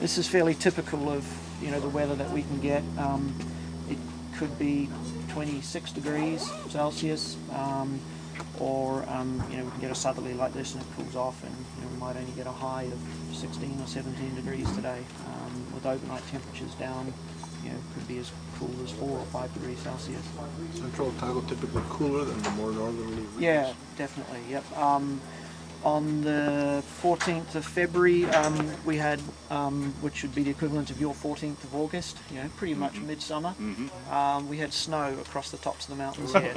this is fairly typical of the weather that we can get. It could be 26 degrees Celsius, or we can get a southerly like this and it cools off, and we might only get a high of 16 or 17 degrees today, with overnight temperatures down. Could be as cool as 4 or 5 degrees Celsius. Central Otago typically cooler than the more northerly regions? Yeah, definitely. Yep. On the 14th of February, we had, which would be the equivalent of your 14th of August, pretty much midsummer. We had snow across the tops of the mountains here,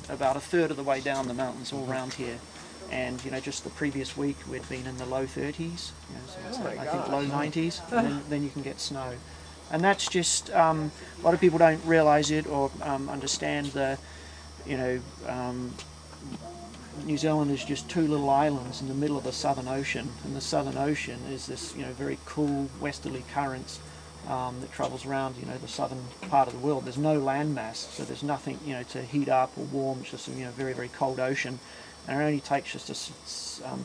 about a third of the way down the mountains all around here. And just the previous week we'd been in the low 30s, so it's I think low 90s, and then you can get snow. And that's just, a lot of people don't realise it or understand the, New Zealand is just two little islands in the middle of the Southern Ocean, and the Southern Ocean is this, very cool westerly currents that travels around, the southern part of the world. There's no land mass, so there's nothing, to heat up or warm. It's just a, very, very cold ocean, and it only takes just a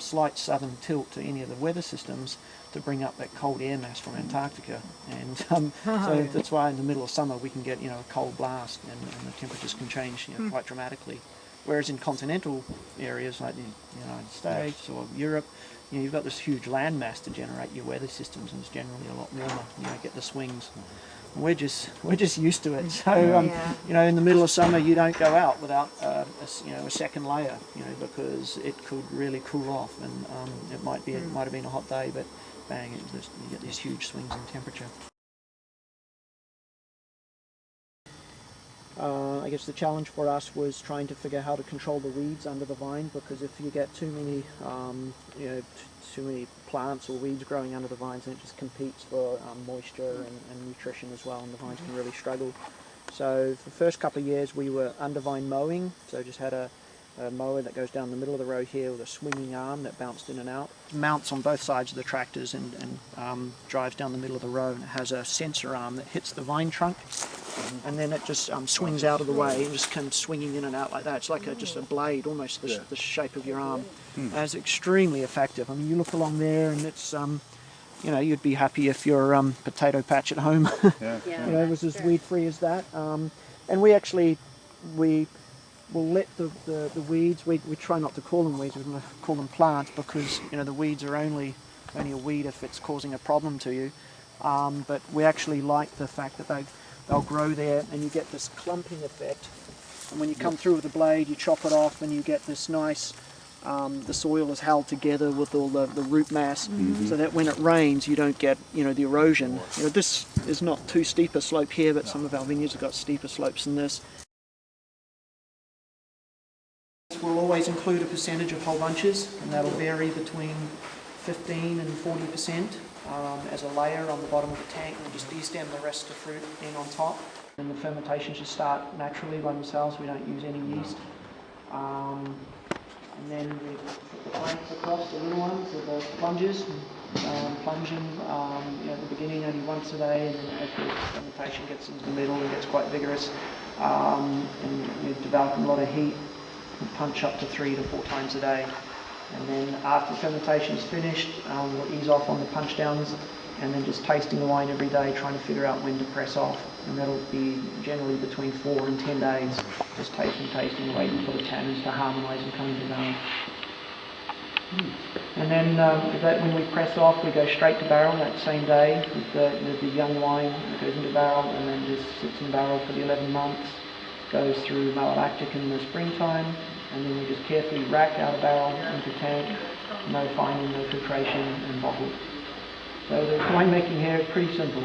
slight southern tilt to any of the weather systems to bring up that cold air mass from Antarctica, and so that's why in the middle of summer we can get a cold blast, and the temperatures can change quite dramatically. Whereas in continental areas like the United States or Europe, you've got this huge land mass to generate your weather systems, and it's generally a lot warmer. You don't get the swings. And we're just used to it. So in the middle of summer you don't go out without a second layer, because it could really cool off, and it might have been a hot day, but bang, you get these huge swings in temperature. I guess the challenge for us was trying to figure out how to control the weeds under the vine, because if you get too many too many plants or weeds growing under the vines, then it just competes for moisture and nutrition as well, and the vines can really struggle. So for the first couple of years we were under vine mowing, so just had a mower that goes down the middle of the row here with a swinging arm that bounced in and out. Mounts on both sides of the tractors and drives down the middle of the row, and it has a sensor arm that hits the vine trunk, and then it just swings out of the way and just comes swinging in and out like that. It's like just a blade, almost the shape of your arm. And it's extremely effective. I mean, you look along there and it's you'd be happy if your potato patch at home it was as weed free as that. And we will let the weeds, we try not to call them weeds, we call them plants, because the weeds are only a weed if it's causing a problem to you. But we actually like the fact that they'll grow there, and you get this clumping effect. And when you come through with the blade, you chop it off, and you get this nice, the soil is held together with all the root mass, so that when it rains you don't get the erosion. This is not too steep a slope here, but some of our vineyards have got steeper slopes than this. We'll always include a percentage of whole bunches, and that'll vary between 15 and 40% as a layer on the bottom of the tank. We'll just de-stem the rest of the fruit in on top, and the fermentation should start naturally by themselves. We don't use any yeast. And then we put the planks across, the little ones with the plungers, plunging at the beginning only once a day, and then as the fermentation gets into the middle and gets quite vigorous, and we're developing a lot of heat, we punch up to 3 to 4 times a day. And then after fermentation is finished, we'll ease off on the punch downs, and then just tasting the wine every day, trying to figure out when to press off. And that'll be generally between 4 and 10 days, just tasting, waiting for the tannins to harmonise and come into zone. And then when we press off, we go straight to barrel that same day with the young wine that goes into barrel, and then just sits in barrel for the 11 months, goes through malolactic in the springtime, and then we just carefully rack out of barrel into tank, no fining, no filtration, and bottled. So the winemaking here is pretty simple.